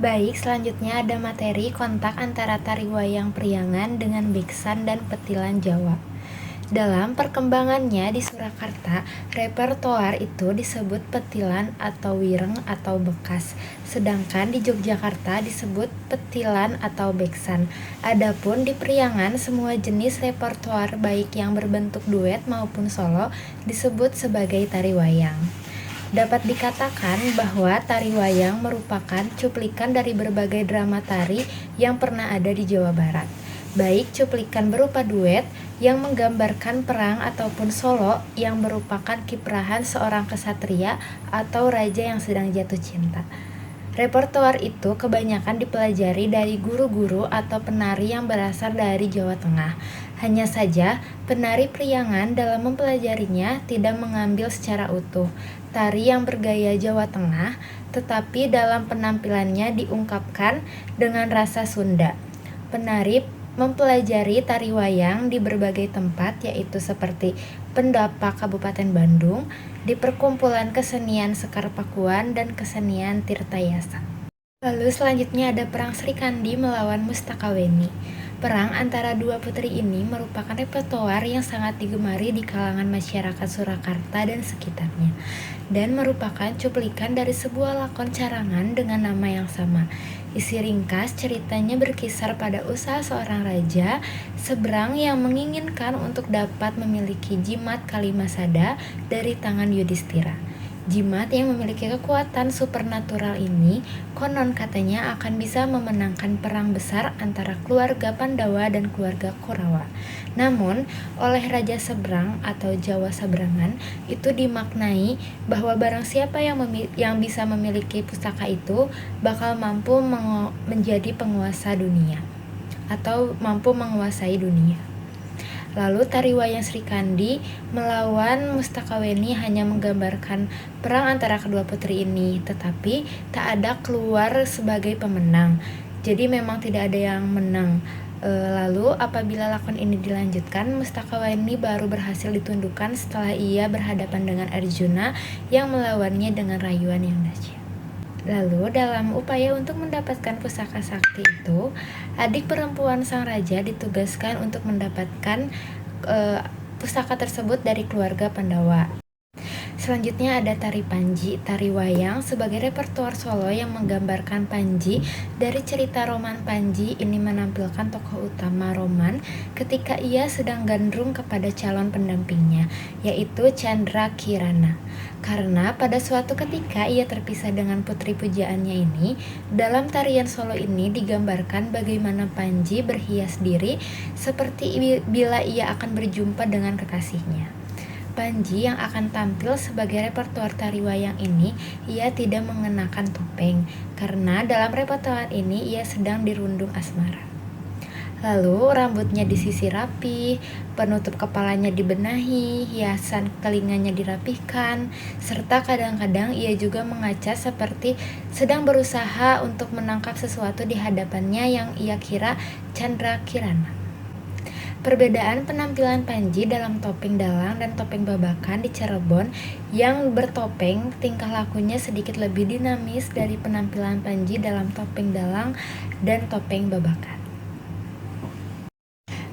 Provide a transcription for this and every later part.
Baik, selanjutnya ada materi kontak antara tari wayang Priangan dengan beksan dan petilan Jawa. Dalam perkembangannya di Surakarta, repertoar itu disebut petilan atau wireng atau bekas, sedangkan di Yogyakarta disebut petilan atau beksan. Adapun di Priangan, semua jenis repertoar baik yang berbentuk duet maupun solo disebut sebagai tari wayang. Dapat dikatakan bahwa tari wayang merupakan cuplikan dari berbagai drama tari yang pernah ada di Jawa Barat. Baik cuplikan berupa duet yang menggambarkan perang ataupun solo yang merupakan kiprahan seorang kesatria atau raja yang sedang jatuh cinta. Repertoar itu kebanyakan dipelajari dari guru-guru atau penari yang berasal dari Jawa Tengah. Hanya saja, penari Priangan dalam mempelajarinya tidak mengambil secara utuh tari yang bergaya Jawa Tengah, tetapi dalam penampilannya diungkapkan dengan rasa Sunda. Penari mempelajari tari wayang di berbagai tempat, yaitu seperti Pendapa Kabupaten Bandung, di Perkumpulan Kesenian Sekar Pakuan, dan Kesenian Tirtayasa. Lalu selanjutnya ada Perang Srikandi melawan Mustakaweni. Perang antara dua putri ini merupakan repertoar yang sangat digemari di kalangan masyarakat Surakarta dan sekitarnya, dan merupakan cuplikan dari sebuah lakon carangan dengan nama yang sama. Isi ringkas ceritanya berkisar pada usaha seorang raja seberang yang menginginkan untuk dapat memiliki jimat Kalimasada dari tangan Yudhistira. Jimat yang memiliki kekuatan supernatural ini konon katanya akan bisa memenangkan perang besar antara keluarga Pandawa dan keluarga Kurawa. Namun, oleh Raja Seberang atau Jawa Seberangan itu dimaknai bahwa barang siapa yang bisa memiliki pusaka itu bakal mampu menjadi penguasa dunia atau mampu menguasai dunia. Lalu tari wayang Srikandi melawan Mustakaweni hanya menggambarkan perang antara kedua putri ini, tetapi tak ada keluar sebagai pemenang. Jadi memang tidak ada yang menang. Lalu apabila lakon ini dilanjutkan, Mustakaweni baru berhasil ditundukkan setelah ia berhadapan dengan Arjuna yang melawannya dengan rayuan yang dahsyat. Lalu dalam upaya untuk mendapatkan pusaka sakti itu, adik perempuan sang raja ditugaskan untuk mendapatkan pusaka tersebut dari keluarga Pandawa. Selanjutnya ada tari Panji, tari wayang sebagai repertoar solo yang menggambarkan Panji. Dari cerita roman Panji ini menampilkan tokoh utama roman ketika ia sedang gandrung kepada calon pendampingnya, yaitu Chandra Kirana. Karena pada suatu ketika ia terpisah dengan putri pujaannya ini, dalam tarian solo ini digambarkan bagaimana Panji berhias diri seperti bila ia akan berjumpa dengan kekasihnya. Panji yang akan tampil sebagai repertoar tari wayang ini, ia tidak mengenakan topeng, karena dalam repertoar ini ia sedang dirundung asmara. Lalu rambutnya disisir rapi, penutup kepalanya dibenahi, hiasan telinganya dirapihkan, serta kadang-kadang ia juga mengaca seperti sedang berusaha untuk menangkap sesuatu di hadapannya yang ia kira Chandra Kirana. Perbedaan penampilan Panji dalam topeng dalang dan topeng babakan di Cirebon, yang bertopeng tingkah lakunya sedikit lebih dinamis dari penampilan Panji dalam topeng dalang dan topeng babakan.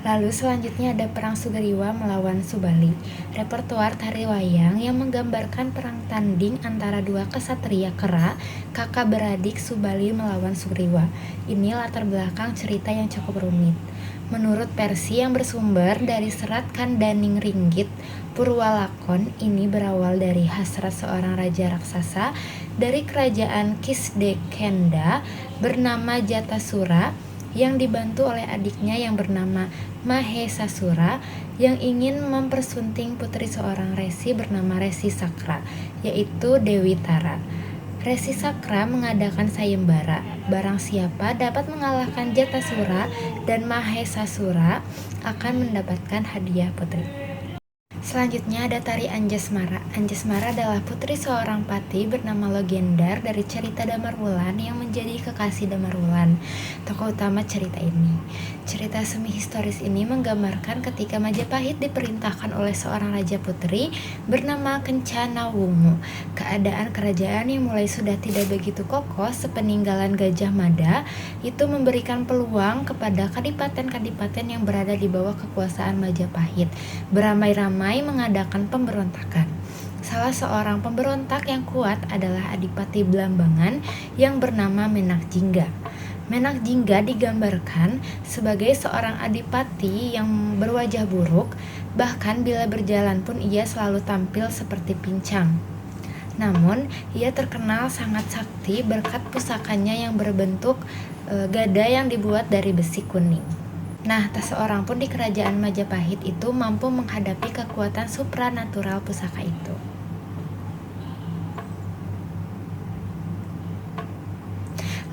Lalu selanjutnya ada Perang Sugriwa melawan Subali, repertoar tari wayang yang menggambarkan perang tanding antara dua kesatria kera, kakak beradik Subali melawan Sugriwa. Ini latar belakang cerita yang cukup rumit. Menurut versi yang bersumber dari Serat Kandaning Ringgit, Purwalakon ini berawal dari hasrat seorang raja raksasa dari kerajaan Kisdekenda bernama Jatasura yang dibantu oleh adiknya yang bernama Mahesasura yang ingin mempersunting putri seorang resi bernama Resi Sakra, yaitu Dewi Tara. Resi Sakra mengadakan sayembara, barang siapa dapat mengalahkan Jatasura dan Mahesasura akan mendapatkan hadiah putri. Selanjutnya ada tari Anjasmara. Anjasmara adalah putri seorang patih bernama Logendar dari cerita Damarwulan yang menjadi kekasih Damarwulan, tokoh utama cerita ini. Cerita semi historis ini menggambarkan ketika Majapahit diperintahkan oleh seorang raja putri bernama Kencana Wungu. Keadaan kerajaan yang mulai sudah tidak begitu kokoh sepeninggalan Gajah Mada itu memberikan peluang kepada kadipaten-kadipaten yang berada di bawah kekuasaan Majapahit beramai-ramai mengadakan pemberontakan. Salah seorang pemberontak yang kuat adalah Adipati Blambangan yang bernama Menak Jingga. Menak Jingga digambarkan sebagai seorang adipati yang berwajah buruk, bahkan bila berjalan pun ia selalu tampil seperti pincang. Namun, ia terkenal sangat sakti berkat pusakanya yang berbentuk gada yang dibuat dari besi kuning. Nah, tak seorang pun di kerajaan Majapahit itu mampu menghadapi kekuatan supranatural pusaka itu.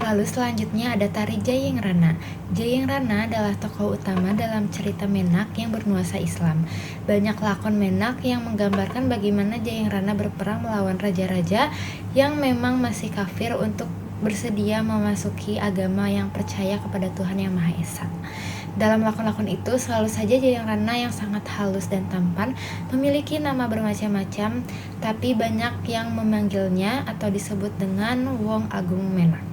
Lalu selanjutnya ada tari Jayengrana. Jayengrana adalah tokoh utama dalam cerita Menak yang bernuansa Islam. Banyak lakon Menak yang menggambarkan bagaimana Jayengrana berperang melawan raja-raja yang memang masih kafir untuk bersedia memasuki agama yang percaya kepada Tuhan Yang Maha Esa. Dalam lakon-lakon itu selalu saja Jayengrana yang sangat halus dan tampan memiliki nama bermacam-macam, tapi banyak yang memanggilnya atau disebut dengan Wong Agung Menak.